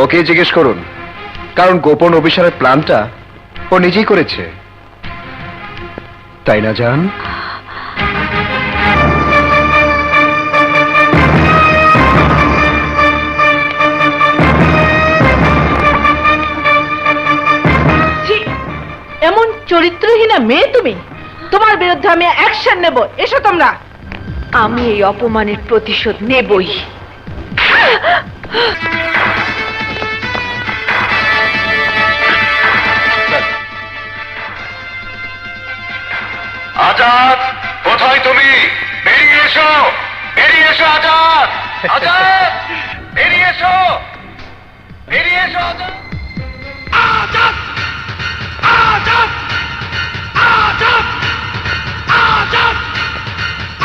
ওকে জিজ্ঞেস করুন, কারণ গোপন অভিসারের প্ল্যানটা ও নিজেই করেছে, তাই না জান? এমন চরিত্রহীনা মেয়ে তুমি, তোমার বিরুদ্ধে আমি অ্যাকশন নেব। এসো তোমরা। আমি এই অপমানের প্রতিশোধ নেবই। আজাদ, কোথায় তুমি? বেরিয়ে এসো, বেরিয়ে এসো আজাদ, আজাদ, বেরিয়ে এসো, বেরিয়ে এসো আজাদ, আজাদ, আজাদ, আজাদ, আজাদ,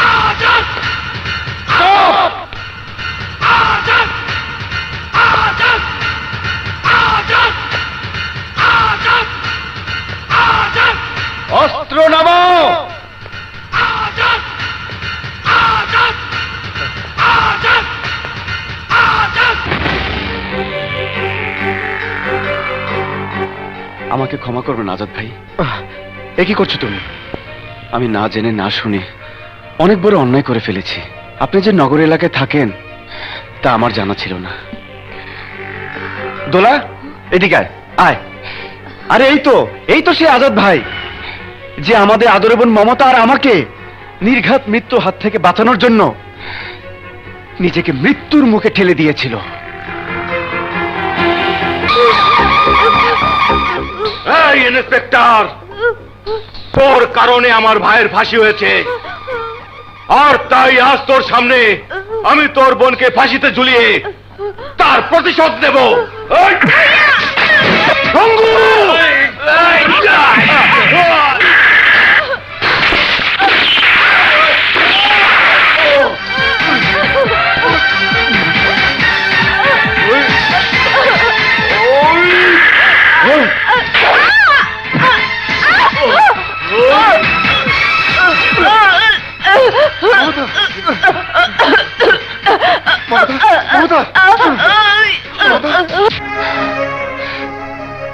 আজাদ, স্টপ! আজাদ, আজাদ, আজাদ, আজাদ, আজাদ, অস্ত্র নামাও! আজাদ, আজাদ, আজাদ, আজাদ! আমাকে ক্ষমা করবেন আজাদ ভাই। এ কি করছো তুমি? আমি না জেনে না শুনে অনেক বড় অন্যায় করে ফেলেছি। আপনি যে নগর এলাকায় থাকেন তা আমার জানা ছিল না। দোলা, এদিকে আয়, আয়। আরে এই তো সে আজাদ ভাই, যে আমাদের আদরের বোন মমতা আর আমাকে নির্ঘাত মৃত্যুর হাত থেকে বাঁচানোর জন্য নিজেকে মৃত্যুর মুখে ঠেলে দিয়েছিল। এই ইন্সপেক্টর, তোর কারণে আমার ভাইয়ের ফাঁসি হয়েছে, আর তাই আজ তোর সামনে আমি তোর বোনকে ফাঁসিতে ঝুলিয়ে তার প্রতিশোধ নেব।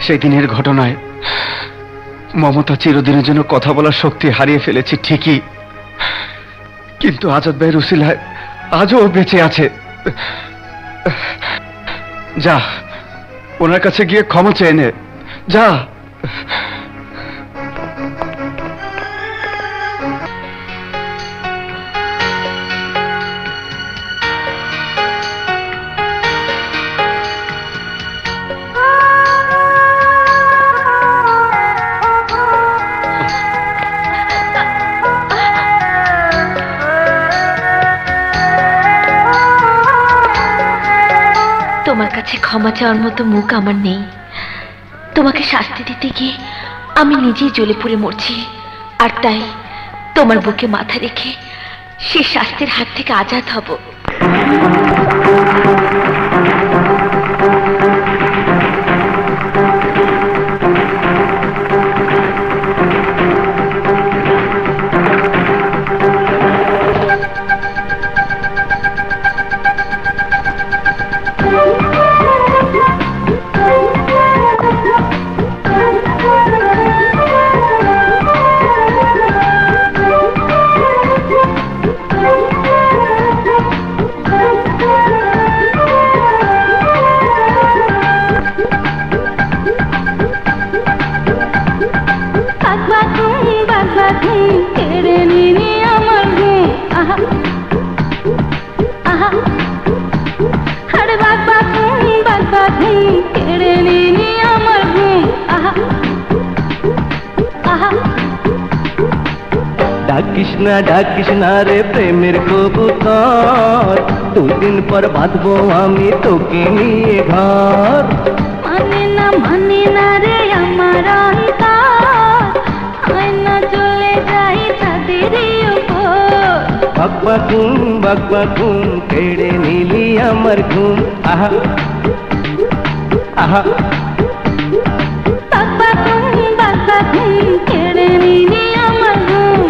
সেই দিনের ঘটনায় মমতা চিরদিনের জন্য কথা বলার শক্তি হারিয়ে ফেলেছি ঠিকই, কিন্তু আজাদ ভাইয়ের উসিলায় আজও ও বেঁচে আছে। যা, ওনার কাছে গিয়ে ক্ষমা চেয়ে নে, যা। তোমার কাছে ক্ষমা চাওয়ার মতো মুখ আমার নেই। তোমাকে শাস্তি দিতে গিয়ে আমি নিজেই জ্বলে পুড়ে মরছি, আর তাই তোমার বুকে মাথা রেখে সেই শাস্তির হাত থেকে আজাদ হব। ডাকিস না রে প্রেমের কবুতর, দুদিন পর বাঁধবো আমি তোকে নিয়ে ঘর। মানে না রে আমার অন্তর, হয় না চলে যাই তাদের উপর। বাকবাকুম কেড়ে নিলি আমার ঘুম। আহা আহা, বাকবাকুম কেড়ে নিলি আমার ঘুম।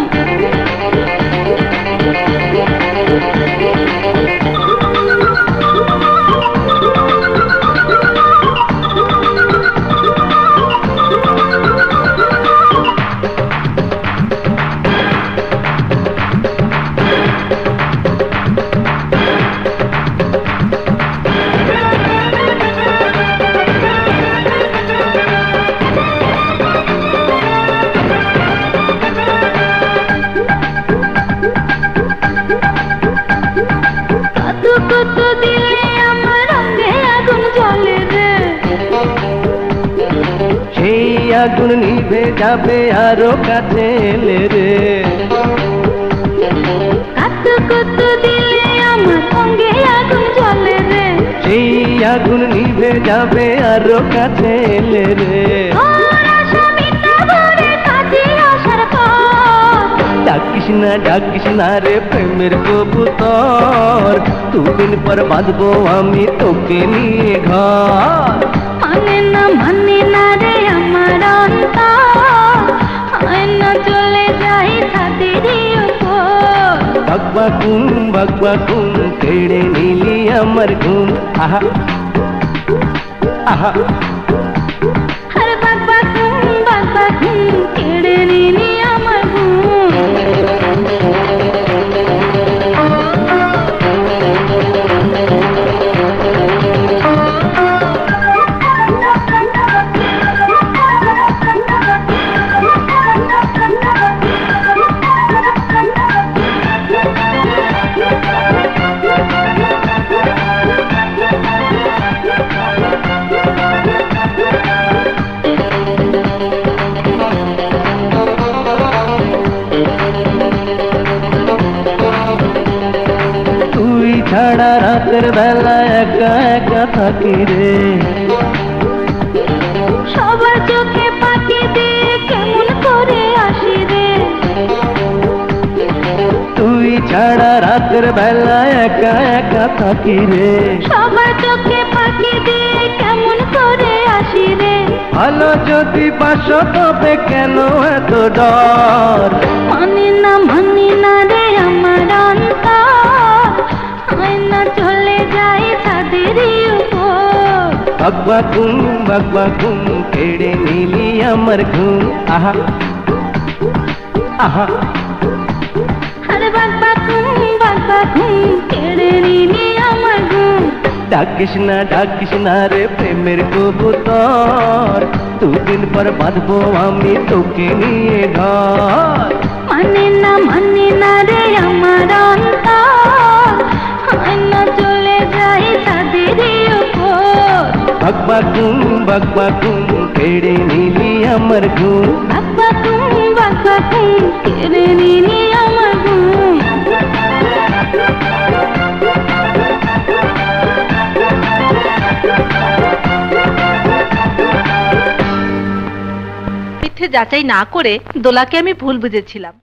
আগুন নিভে যাবে আরো কাছে এলে রে কাতু কুতু দিলে আমার সঙ্গে আগুন জ্বলে রে সেই আগুন নিভে যাবে আরো কাছে এলে রে ওর আশা মিটা ভরে কাজে আসার পর ডাকিস না রে প্রেমের কবুতর দুদিন পর বাঁধবো আমি তোকে নিয়ে ঘর মানে না রে আমার অন্তর হয় না চলে যাই ছাদেরই উপর বাগবাকুম কেড়ে নিলি আমার ঘুম আহা আহা আর বাগবাকুম কেড়ে নিলি আমার তুই ছাড়া রাতের বেলা একা একা থাকি রে সবার চোখে পাকি দিয়ে কেমন করে আসি রে তুই ছাড়া রাতের বেলা একা একা থাকি রে সবার চোখে পাকি দিয়ে কেমন করে আসি রে ভালো যদি বাসো তবে কেন এত ডর মানে না রে আমার অন্তর হয় না চলে যাই ছাদেরই উপর বাগবাকুম কেড়ে নিলি আমার ঘুম আহা আহা আর বাগবাকুম কেড়ে নিলি আমার ঘুম ডাকিস না রে প্রেমের কবুতর দুদিন পর বাঁধবো আমি তোকে নিয়ে ঘর মানে না রে আমার অন্তর হয় না চলে যাই ছাদেরই উপর বাগবাকুম কেড়ে নিলি আমার ঘুম বাগবাকুম কেড়ে নিলি আমার ঘুম মিথ্যে যাচাই না করে দোলাকে আমি ভুল বুঝেছিলাম।